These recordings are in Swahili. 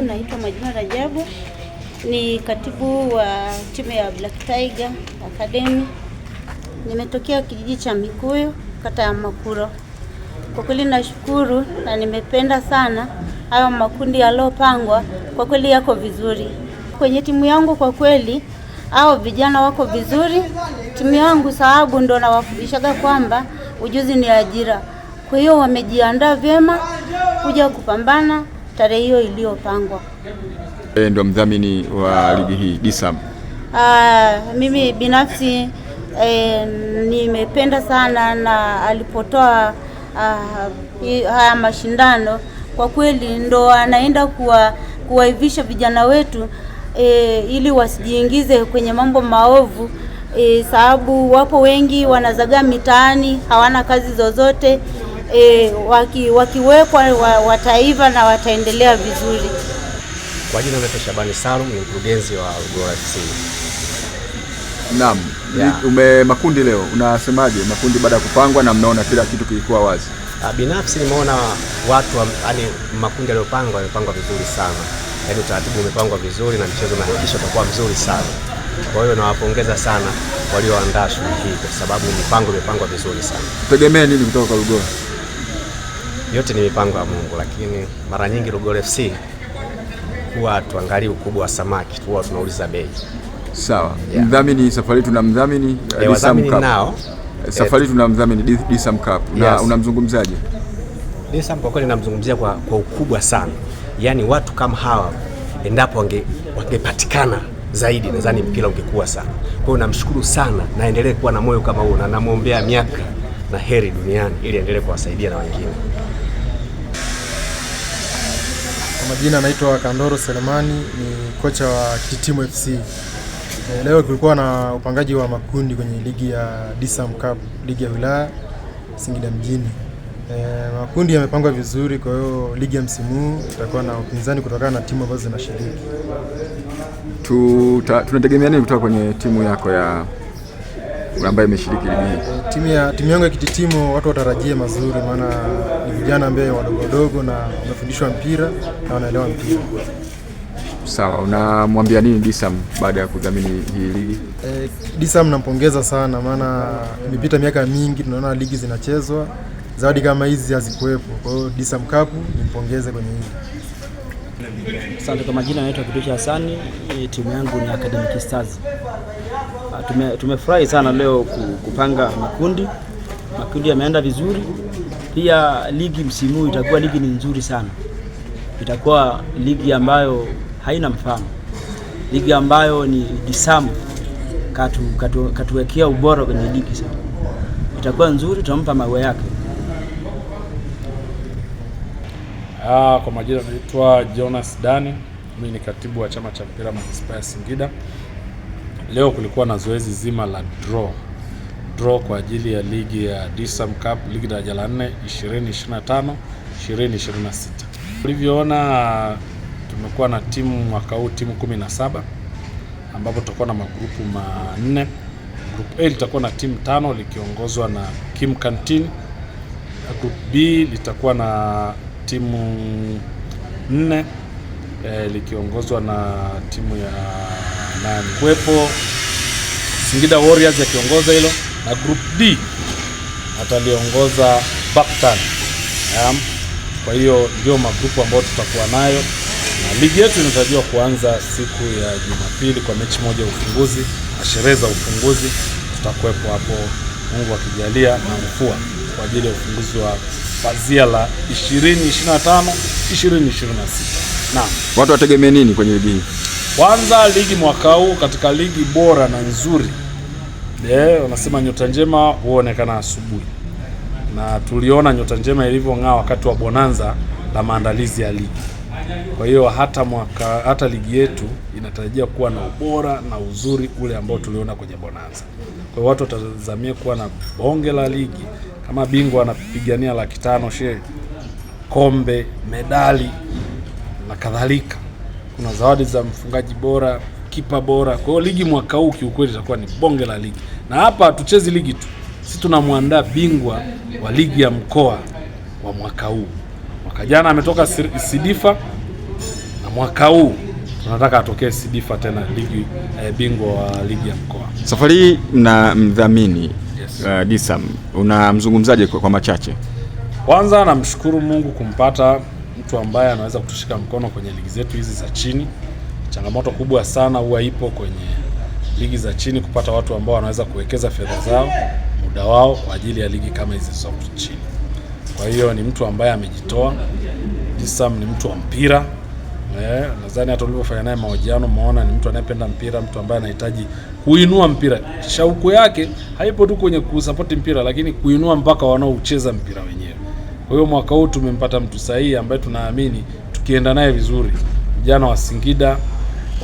Naitwa Majina Rajabu, ni katibu wa timu ya Black Tiger Academy. Nimetokea kijiji cha Mikuyu, kata ya Makuro. Kwa kweli nashukuru na nimependa sana hayo makundi yaliyopangwa, kwa kweli yako vizuri. Kwenye timu yangu kwa kweli hao vijana wako vizuri. Timu yangu sababu ndo nawafundishaga kwamba ujuzi ni ajira. Kwa hiyo wamejiandaa vyema kuja kupambana tarehe hiyo iliyopangwa. Ndio mdhamini wa ligi hii DSAM. Mimi binafsi nimependa sana na alipotoa haya mashindano, kwa kweli ndo anaenda kuwaivisha vijana wetu ili wasijiingize kwenye mambo maovu, sababu wapo wengi wanazagaa mitaani, hawana kazi zozote. Wakiwekwa wataiva na wataendelea vizuri. Kwa jina naitwa Shabani Salum, ni mkurugenzi wa Rugora FC. Naam, makundi leo unasemaje? Makundi baada ya kupangwa na mnaona kila kitu kilikuwa wazi. Binafsi nimeona watu makundi yaliyopangwa yamepangwa vizuri sana. Yaani utaratibu umepangwa vizuri na mchezo unahakikisha utakuwa mzuri sana. Kwa hiyo nawapongeza sana walioandaa shughuli hii kwa sababu mipango imepangwa vizuri sana. Tutegemea nini kutoka kwa Rugora? Yote ni mipango ya Mungu, lakini mara nyingi Rugora FC huwa tuangalie ukubwa wa samaki, huwa tunauliza bei. Sawa. Yeah. Mdhamini safari tuna mdhamini DSAM Cup. Nao safari tuna mdhamini DSAM Cup. Na yes. Unamzungumzaje? DSAM kwa kweli namzungumzia kwa ukubwa sana. Yaani watu kama hawa endapo wangepatikana zaidi, nadhani mpira ungekuwa sana. Kwa hiyo namshukuru sana, naendelee kuwa na moyo kama huo na namuombea miaka na heri duniani ili endelee kuwasaidia na wengine. Kwa majina naitwa Kandoro Selemani, ni kocha wa Kititimu FC. Leo kulikuwa na upangaji wa makundi kwenye ligi ya DSAM Cup, ligi ya wilaya Singida mjini. Makundi yamepangwa vizuri, kwa hiyo ligi ya msimu itakuwa na upinzani kutokana na timu ambazo zinashiriki. Tunategemea nini kutoka kwenye timu yako ya ambayo imeshiriki ligi hii? Timu yangu ya Kititimu watu watarajie mazuri, maana ni vijana ambao wadogo na wanafundishwa mpira na wanaelewa mpira. Sawa, unamwambia nini DSAM baada ya kudhamini hii ligi? DSAM nampongeza sana, maana imepita miaka mingi tunaona ligi zinachezwa, zawadi kama hizi hazikuwepo. Kwa hiyo DSAM Cup nimpongeze kwenye hili. Asante. Kwa majina naitwa Kiducha Hasani, timu yangu ni Academic Stars. Tumefurahi sana leo kupanga makundi. Makundi yameenda vizuri. Pia ligi msimu itakuwa ligi ni nzuri sana. Itakuwa ligi ambayo haina mfano. Ligi ambayo ni DSAM katuwekea ubora kwenye ligi sana. Itakuwa nzuri, tutampa mawe yake. Kwa majina naitwa Jonas Dani, mimi ni katibu wa chama cha mpira manispaa ya Singida. Leo kulikuwa na zoezi zima la draw kwa ajili ya ligi ya DSAM Cup, ligi daraja la 4 2025 2026. Ulivyoona tumekuwa na timu mwaka huu timu 17 ambapo tutakuwa na magrupu manne. Group A litakuwa na timu 5 likiongozwa na Kim Canteen. Group B litakuwa na timu 4 likiongozwa na timu ya kuwepo Singida Warriors yakiongoza hilo, na group D ataliongoza Baktan. Kwa hiyo ndio magrupu ambayo tutakuwa nayo, na ligi yetu inatarajiwa kuanza siku ya Jumapili kwa mechi moja ya ufunguzi, sherehe za ufunguzi tutakuwepo hapo Mungu akijalia na mfua kwa ajili ya ufunguzi wa pazia la 2025 2026. Naam. Watu wategemea nini kwenye ligi hii? Kwanza ligi mwaka huu katika ligi bora na nzuri. Wanasema nyota njema huonekana asubuhi. Na tuliona nyota njema ilivyong'aa wakati wa bonanza la maandalizi ya ligi. Kwa hiyo hata ligi yetu inatarajia kuwa na ubora na uzuri ule ambao tuliona kwenye bonanza. Kwa hiyo watu watazamia kuwa na bonge la ligi. Kama bingwa anapigania 500,000 kombe, medali na kadhalika. Kuna zawadi za mfungaji bora, kipa bora. Kwa hiyo ligi mwaka huu kiukweli itakuwa ni bonge la ligi. Na hapa hatuchezi ligi tu. Sisi tunamwandaa bingwa wa ligi ya mkoa wa mwaka huu. Mwaka jana ametoka Sidifa na mwaka huu tunataka atokee Sidifa tena ligi bingwa wa ligi ya mkoa. Safari hii na mdhamini DSM, unamzungumzaje kwa machache? Kwanza namshukuru Mungu kumpata mtu ambaye anaweza kutushika mkono kwenye ligi zetu hizi za chini. Changamoto kubwa sana huwa ipo kwenye ligi za chini kupata watu ambao wanaweza kuwekeza fedha zao, muda wao kwa ajili ya ligi kama hizi za chini. Kwa hiyo ni mtu ambaye amejitoa. DSM ni mtu wa mpira. Nadhani hata ulivyofanya naye mahojiano umeona ni mtu anayependa mpira, mtu ambaye anahitaji kuinua mpira. Shauku yake haipo tu kwenye kusupport mpira, lakini kuinua mpaka wanaocheza mpira wenyewe. Kwa hiyo mwaka huu tumempata mtu sahihi ambaye tunaamini tukienda naye vizuri, vijana wa Singida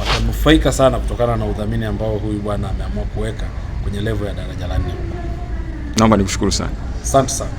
watanufaika sana kutokana na udhamini ambao huyu bwana ameamua kuweka kwenye level ya daraja la 4. Naomba nikushukuru sana. Asante sana.